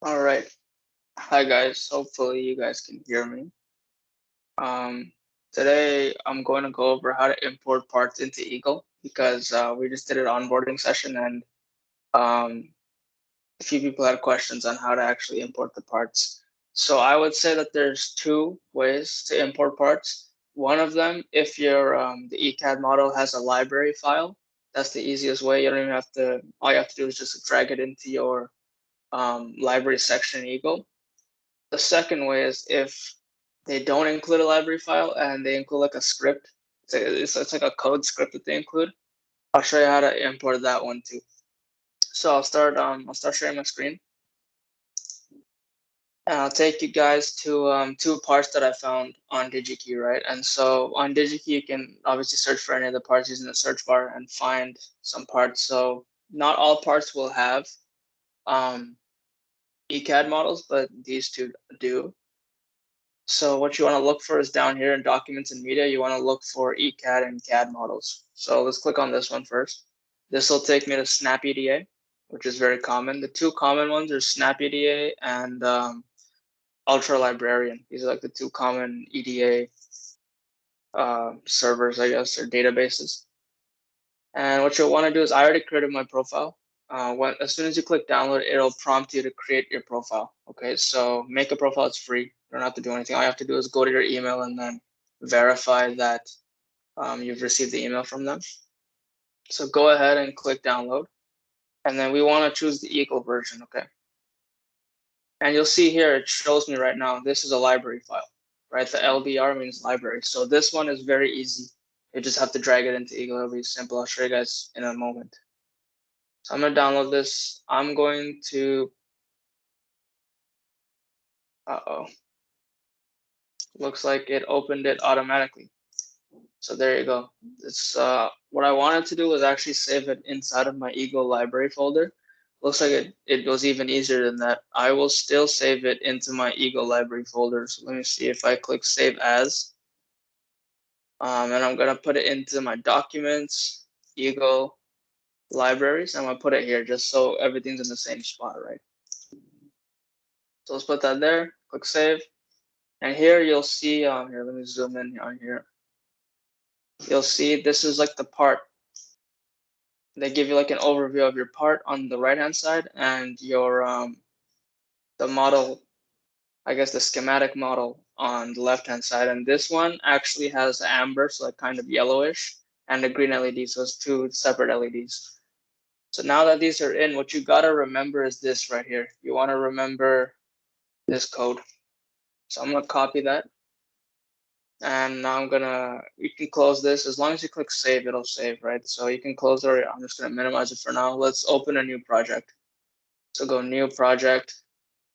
All right. Hi guys. Hopefully you guys can hear me. Um, Today I'm going to go over how to import parts into Eagle because we just did an onboarding session and um, a few people had questions on how to actually import the parts. So I would say that there's two ways to import parts. One of them, if the ECAD model has a library file, that's the easiest way. You don't even have to. All you have to do is just drag it into your library section in Eagle. The second way is if they don't include a library file and they include like a script. It's like a code script that they include. I'll show you how to import that one too. So I'll start sharing my screen and I'll take you guys to two parts that I found on DigiKey, right? And so on DigiKey you can obviously search for any of the parts using the search bar and find some parts. So not all parts will have um, ECAD models, but these two do. So what you want to look for is down here in documents and media, you want to look for ECAD and CAD models. So let's click on this one first. This will take me to SnapEDA, which is very common. The two common ones are SnapEDA and Ultra Librarian. These are like the two common EDA servers, I guess, or databases. And what you'll want to do is I already created my profile. As soon as you click download, it'll prompt you to create your profile. Okay, so make a profile. It's free. You don't have to do anything. All you have to do is go to your email and then verify that you've received the email from them. So go ahead and click download. And then we want to choose the Eagle version. Okay. And you'll see here, it shows me right now, this is a library file, right? The LBR means library. So this one is very easy. You just have to drag it into Eagle. It'll be simple. I'll show you guys in a moment. So I'm gonna download this. I'm going to, uh-oh, looks like it opened it automatically. So there you go. It's what I wanted to do was actually save it inside of my Eagle library folder. Looks like it was even easier than that. I will still save it into my Eagle library folder. So let me see if I click save as, and I'm gonna put it into my documents, Eagle libraries. I'm gonna put it here just so everything's in the same spot, right? So let's put that there, click save. And here you'll see, here, let me zoom in on here. You'll see this is like the part. They give you like an overview of your part on the right hand side and your the model, I guess the schematic model on the left hand side. And this one actually has amber, so like kind of yellowish, and a green LED, so it's two separate LEDs. So now that these are in, what you gotta remember is this right here. You wanna remember this code. So I'm gonna copy that. And now you can close this. As long as you click save, it'll save, right? So you can close it. I'm just gonna minimize it for now. Let's open a new project. So go new project,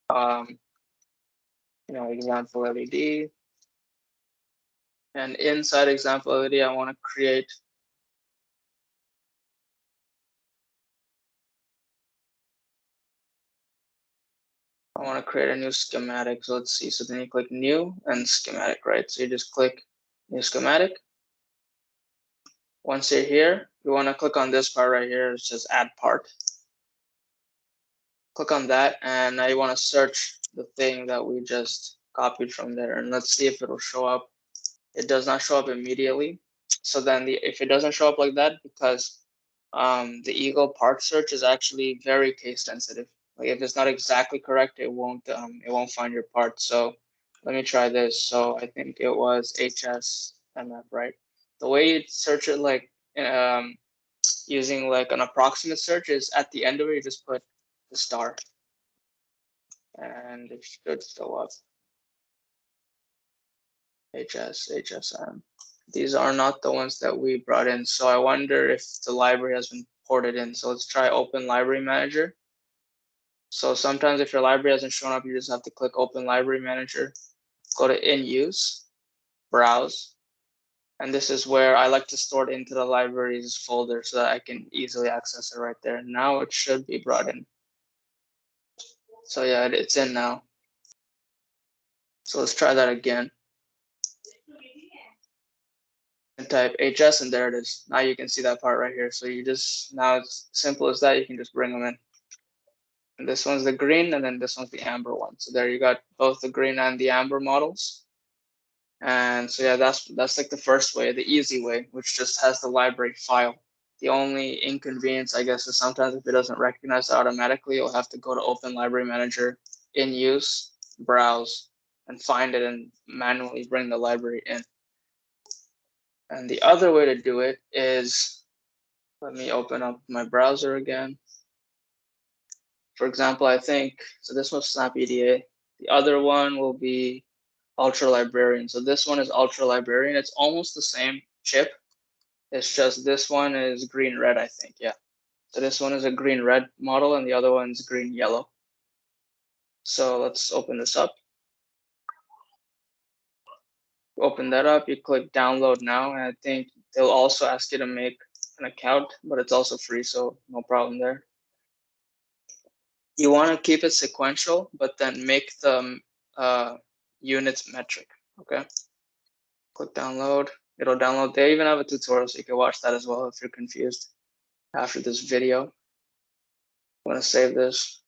um, example LED. And inside example LED, I wanna create a new schematic. So let's see. So then you click new and schematic, right? So you just click new schematic. Once you're here, you want to click on this part right here. It says add part. Click on that, and now you want to search the thing that we just copied from there. And let's see if it'll show up. It does not show up immediately. So then if it doesn't show up like that, because the Eagle part search is actually very case sensitive. Like if it's not exactly correct, it won't find your part. So let me try this. So I think it was HSMF, right? The way you search it, like using like an approximate search, is at the end of it, you just put the star, and it should show up. HSM. These are not the ones that we brought in. So I wonder if the library has been ported in. So let's try Open Library Manager. So sometimes if your library hasn't shown up, you just have to click Open Library Manager, go to In Use, Browse, and this is where I like to store it into the libraries folder so that I can easily access it right there. Now it should be brought in. So yeah, it's in now. So let's try that again. And type HS, and there it is. Now you can see that part right here. So now it's simple as that. You can just bring them in. And this one's the green, and then this one's the amber one. So there you got both the green and the amber models. And so yeah, that's like the first way, the easy way, which just has the library file. The only inconvenience, I guess, is sometimes if it doesn't recognize it automatically, you'll have to go to Open Library Manager, in use, browse, and find it and manually bring the library in. And the other way to do it is, let me open up my browser again. For example, I think, so this was SnapEDA. The other one will be Ultra Librarian. So this one is Ultra Librarian. It's almost the same chip. It's just this one is green red, I think. Yeah. So this one is a green red model and the other one's green yellow. So let's open this up. Open that up, you click download now, and I think they'll also ask you to make an account, but it's also free, so no problem there. You want to keep it sequential, but then make the units metric, okay? Click download, it'll download. They even have a tutorial, so you can watch that as well if you're confused after this video. I'm gonna save this.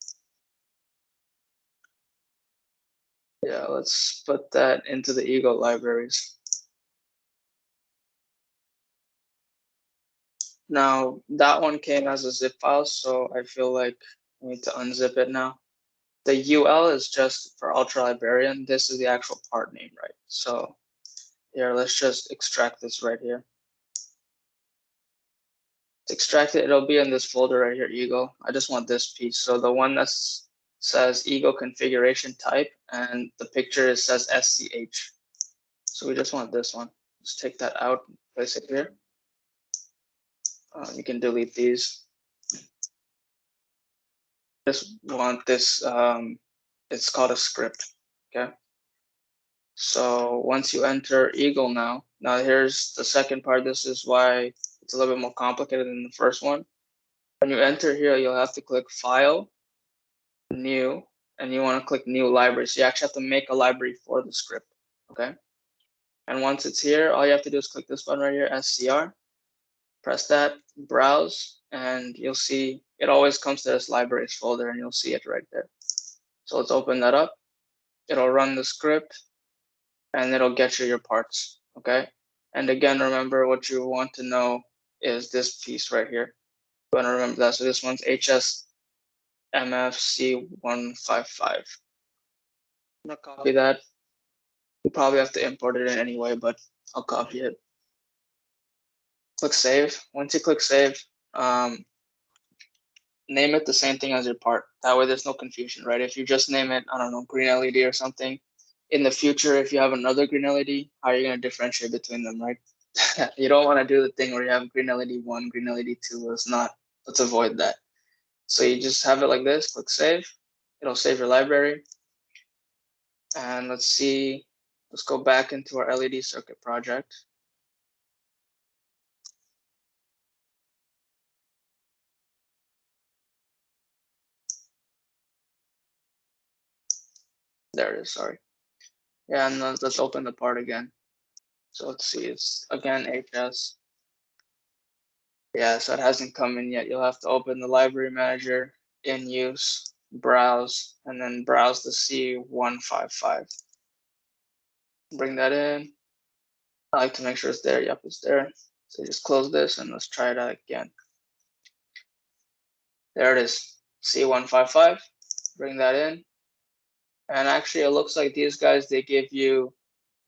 Yeah, let's put that into the Eagle libraries. Now, that one came as a zip file, so I feel like I need to unzip it now. The UL is just for Ultra Librarian. This is the actual part name, right? So here, let's just extract this right here. To extract it, it'll be in this folder right here, Eagle. I just want this piece. So the one that says Eagle configuration type, and the picture says SCH. So we just want this one. Let's take that out, place it here. You can delete these. Just want this, it's called a script, okay? So once you enter Eagle now here's the second part. This is why it's a little bit more complicated than the first one. When you enter here, you'll have to click File, New, and you want to click New Library. So you actually have to make a library for the script, okay? And once it's here, all you have to do is click this button right here, SCR. Press that, browse, and you'll see it always comes to this libraries folder, and you'll see it right there. So let's open that up. It'll run the script, and it'll get you your parts, okay? And again, remember what you want to know is this piece right here. You want to remember that. So this one's HSMFC155. I'm gonna copy that. You probably have to import it in anyway, but I'll copy it. Click save. Once you click save, name it the same thing as your part. That way there's no confusion, right? If you just name it, I don't know, green LED or something, in the future, if you have another green LED, how are you going to differentiate between them, right? You don't want to do the thing where you have green LED 1, green LED 2. Let's not. Let's avoid that. So you just have it like this, click save. It'll save your library. And let's see, let's go back into our LED circuit project. There it is, sorry. Yeah, and let's open the part again. So let's see, it's again HS. Yeah, so it hasn't come in yet. You'll have to open the library manager, in use, browse, and then browse the C155. Bring that in. I like to make sure it's there. Yep, it's there. So just close this and let's try it out again. There it is, C155. Bring that in. And actually, it looks like these guys, they give you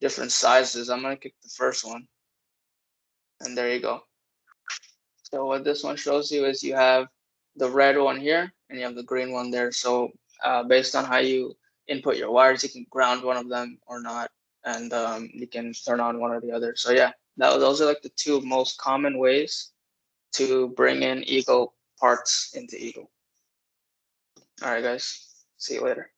different sizes. I'm going to pick the first one. And there you go. So what this one shows you is you have the red one here and you have the green one there. So based on how you input your wires, you can ground one of them or not. And you can turn on one or the other. So yeah, those are like the two most common ways to bring in Eagle parts into Eagle. All right, guys. See you later.